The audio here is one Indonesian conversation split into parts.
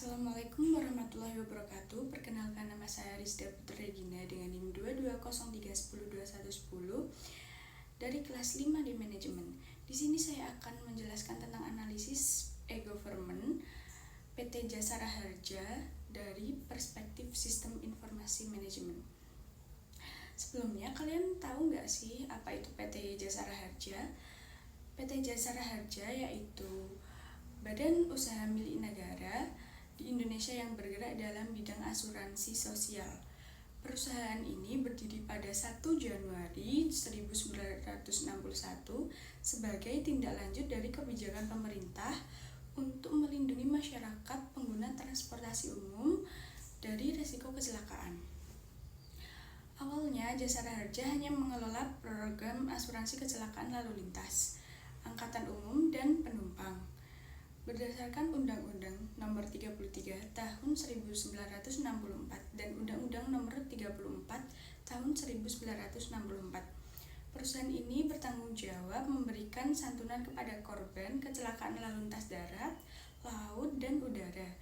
Assalamualaikum warahmatullahi wabarakatuh. Perkenalkan, nama saya Rizda Putri Regina dengan NIM 2203102110 dari kelas 5 di manajemen. Di sini saya akan menjelaskan tentang analisis e-government PT Jasara Harja dari perspektif sistem informasi manajemen. Sebelumnya, kalian tahu nggak sih apa itu PT Jasara Harja? PT Jasara Harja yaitu badan usaha milik negara di Indonesia yang bergerak dalam bidang asuransi sosial. Perusahaan ini berdiri pada 1 Januari 1961 sebagai tindak lanjut dari kebijakan pemerintah untuk melindungi masyarakat pengguna transportasi umum dari risiko kecelakaan. Awalnya, Jasara Harja hanya mengelola program asuransi kecelakaan lalu lintas, angkutan umum, dan penumpang. Berdasarkan Undang-Undang Nomor 33 Tahun 1964 dan Undang-Undang Nomor 34 Tahun 1964, perusahaan ini bertanggung jawab memberikan santunan kepada korban kecelakaan lalu lintas darat, laut, dan udara.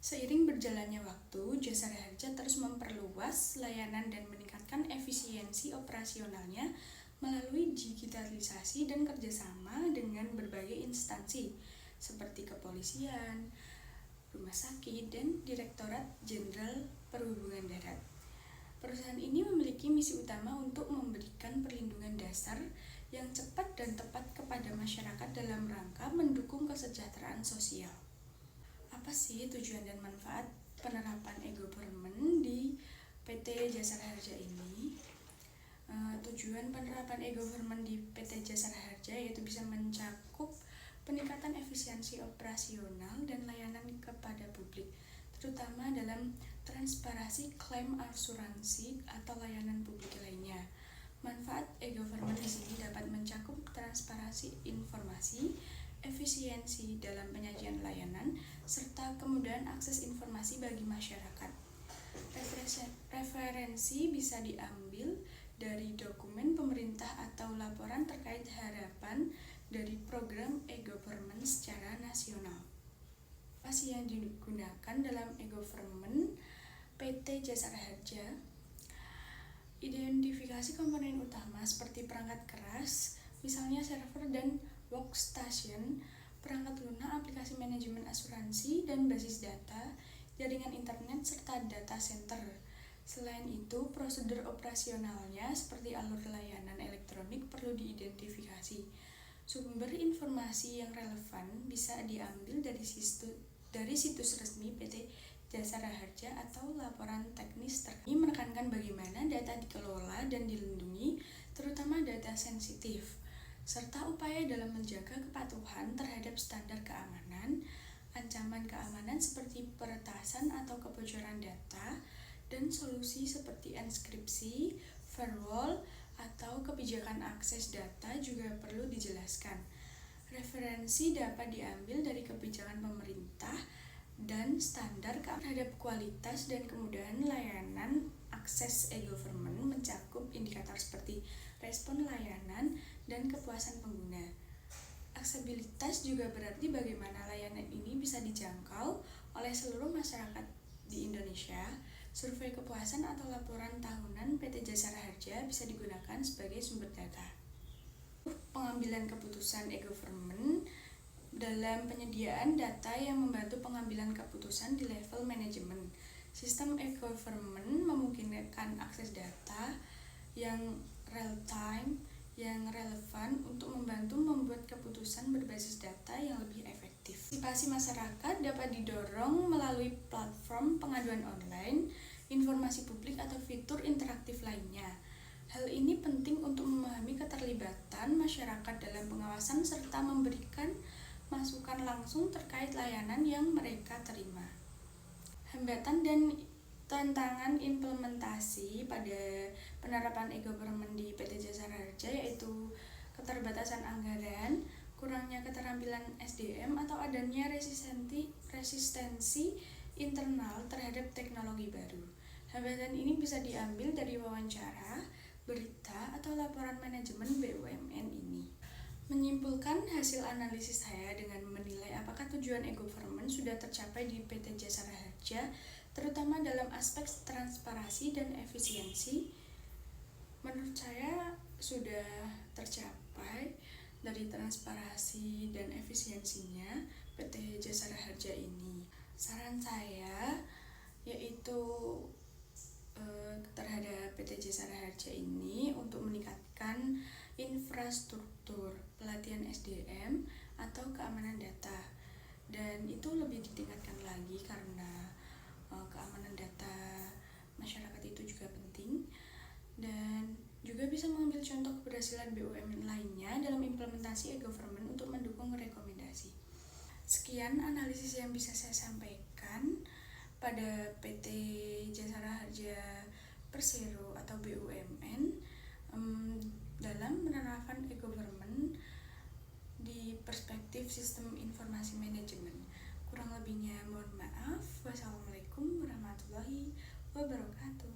Seiring berjalannya waktu, Jasara Harja terus memperluas layanan dan meningkatkan efisiensi operasionalnya melalui digitalisasi dan kerjasama dengan berbagai instansi seperti kepolisian, rumah sakit, dan Direktorat Jenderal Perhubungan Darat. Perusahaan ini memiliki misi utama untuk memberikan perlindungan dasar yang cepat dan tepat kepada masyarakat dalam rangka mendukung kesejahteraan sosial. Apa sih tujuan dan manfaat penerapan e-government di PT Jasara Harja ini? Tujuan penerapan e-government di PT Jasara Harja yaitu bisa mencakup peningkatan efisiensi operasional dan layanan kepada publik, terutama dalam transparansi klaim asuransi atau layanan publik lainnya. Manfaat e-government di sini dapat mencakup transparansi informasi, efisiensi dalam penyajian layanan, serta kemudahan akses informasi bagi masyarakat. Referensi bisa diambil dari dokumen pemerintah atau laporan terkait harapan dari program e-government secara nasional. Apa sih yang digunakan dalam e-government PT Jasara Harja? Identifikasi komponen utama seperti perangkat keras, misalnya server dan workstation, perangkat lunak, aplikasi manajemen asuransi dan basis data, jaringan internet, serta data center. Selain itu, prosedur operasionalnya seperti alur layanan elektronik perlu diidentifikasi. Sumber informasi yang relevan bisa diambil dari situs resmi PT Jasara Harja atau laporan teknis terkait. Ini menekankan bagaimana data dikelola dan dilindungi, terutama data sensitif, serta upaya dalam menjaga kepatuhan terhadap standar keamanan, ancaman keamanan seperti peretasan atau kebocoran data, dan solusi seperti enskripsi, firewall, atau kebijakan akses data juga perlu dijelaskan. Referensi dapat diambil dari kebijakan pemerintah dan standar terhadap kualitas dan kemudahan layanan. Akses e-government mencakup indikator seperti respon layanan dan kepuasan pengguna. Aksesibilitas juga berarti bagaimana layanan ini bisa dijangkau oleh seluruh masyarakat di Indonesia. Survei kepuasan atau laporan tahunan PT Jasara Harja bisa digunakan sebagai sumber data. Pengambilan keputusan e-government dalam penyediaan data yang membantu pengambilan keputusan di level manajemen. Sistem e-government memungkinkan akses data yang real-time, yang relevan untuk membantu membuat keputusan berbasis data yang lebih efektif. Partisipasi masyarakat dapat didorong melalui platform pengaduan online, informasi publik, atau fitur interaktif lainnya. Hal ini penting untuk memahami keterlibatan masyarakat dalam pengawasan serta memberikan masukan langsung terkait layanan yang mereka terima. Hambatan dan tantangan implementasi pada penerapan e-government di PT Jasara Harja yaitu keterbatasan anggaran, kurangnya keterampilan SDM, atau adanya resistensi internal terhadap teknologi baru. Hambatan ini bisa diambil dari wawancara, berita, atau laporan manajemen BUMN ini. Menyimpulkan hasil analisis saya dengan menilai apakah tujuan e-government sudah tercapai di PT Jasara Harja, terutama dalam aspek transparansi dan efisiensi. Menurut saya sudah tercapai dari transparansi dan efisiensinya PT Jasara Harja ini. Saran saya yaitu terhadap PT Jasara Harja ini untuk meningkatkan infrastruktur pelatihan SDM atau keamanan data, dan itu lebih ditingkatkan lagi karena keamanan data masyarakat itu juga penting, dan juga bisa mengambil contoh keberhasilan BUMN lainnya dalam implementasi e-government untuk mendukung rekomendasi. Sekian analisis yang bisa saya sampaikan pada PT Jasara Harja Persero atau BUMN dalam menerapkan e-government di perspektif sistem informasi manajemen. Kurang lebihnya mohon maaf. Wassalamualaikum warahmatullahi wabarakatuh.